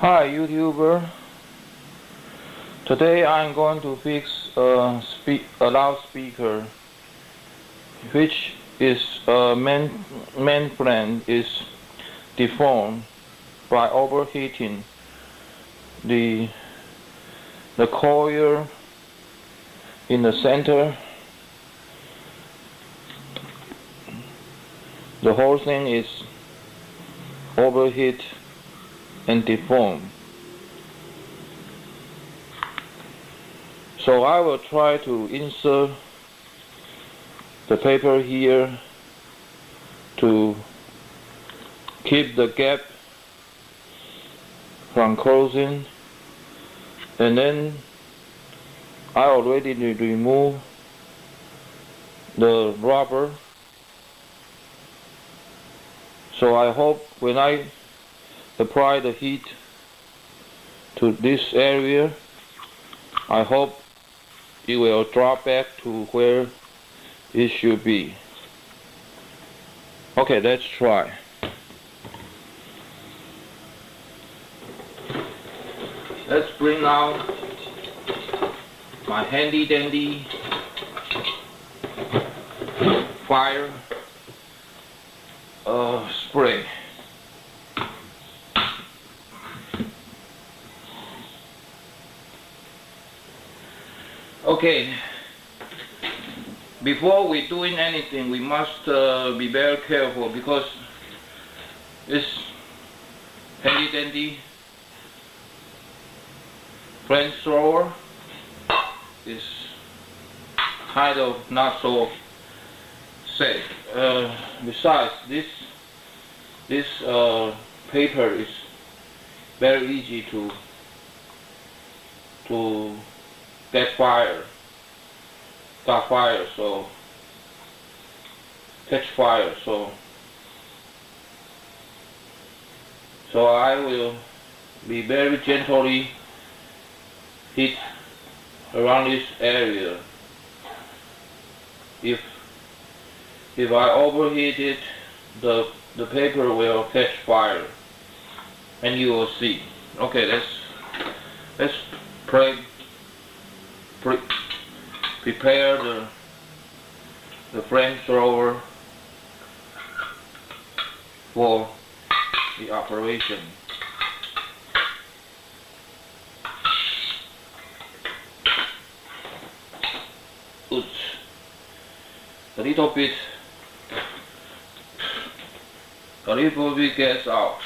Hi YouTuber, today I'm going to fix a loudspeaker which is main plan is deformed by overheating the coil in the center. The whole thing is overheat and deformed. So I will try to insert the paper here to keep the gap from closing, and then I already remove the rubber. So I hope when I apply the heat to this area, I hope it will drop back to where it should be. Okay, let's try. Let's bring out my handy dandy fire spray. Okay, before we doing anything, we must be very careful, because this handy dandy flamethrower is kind of not so safe. Besides, this paper is very easy to got fire, so catch fire. So I will be very gently heat around this area. If I overheat it, the paper will catch fire, and you will see. Okay, let's prepare the flamethrower for the operation. Oops, a little bit gets out.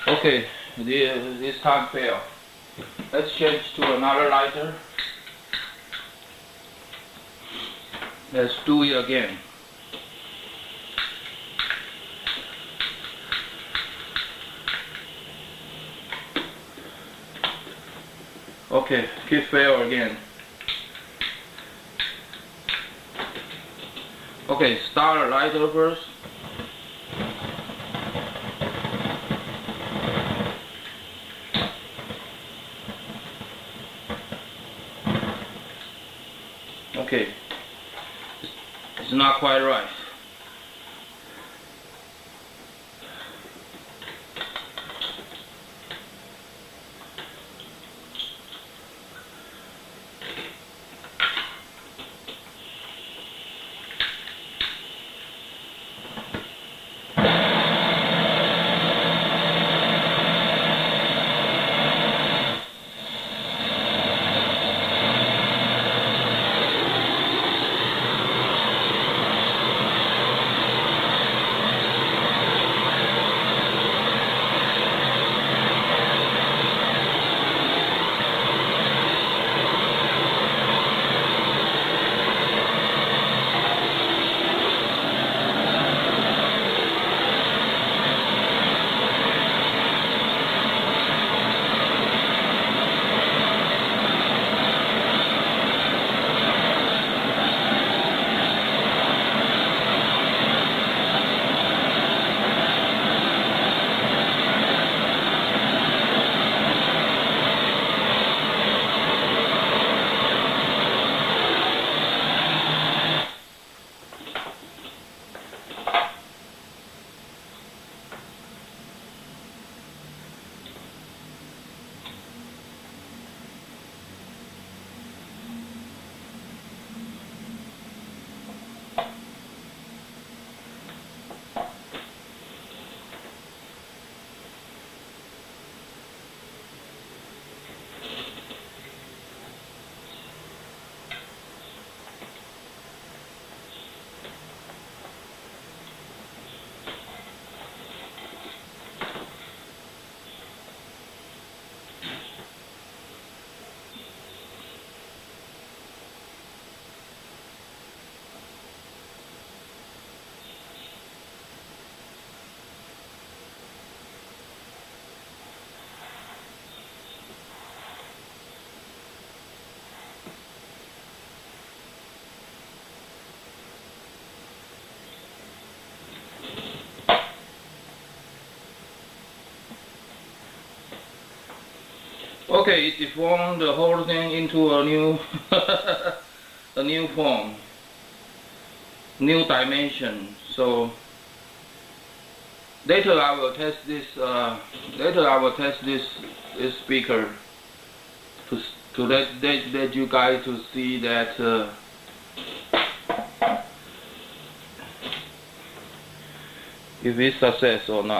Okay, this time failed. Let's change to another lighter. Let's do it again. Okay, keep fail again. Okay, start a lighter first. Okay, it's not quite right. Okay, it deformed the whole thing into a new a new form, new dimension. So later I will test this. This speaker to let you guys to see that if it's success or not.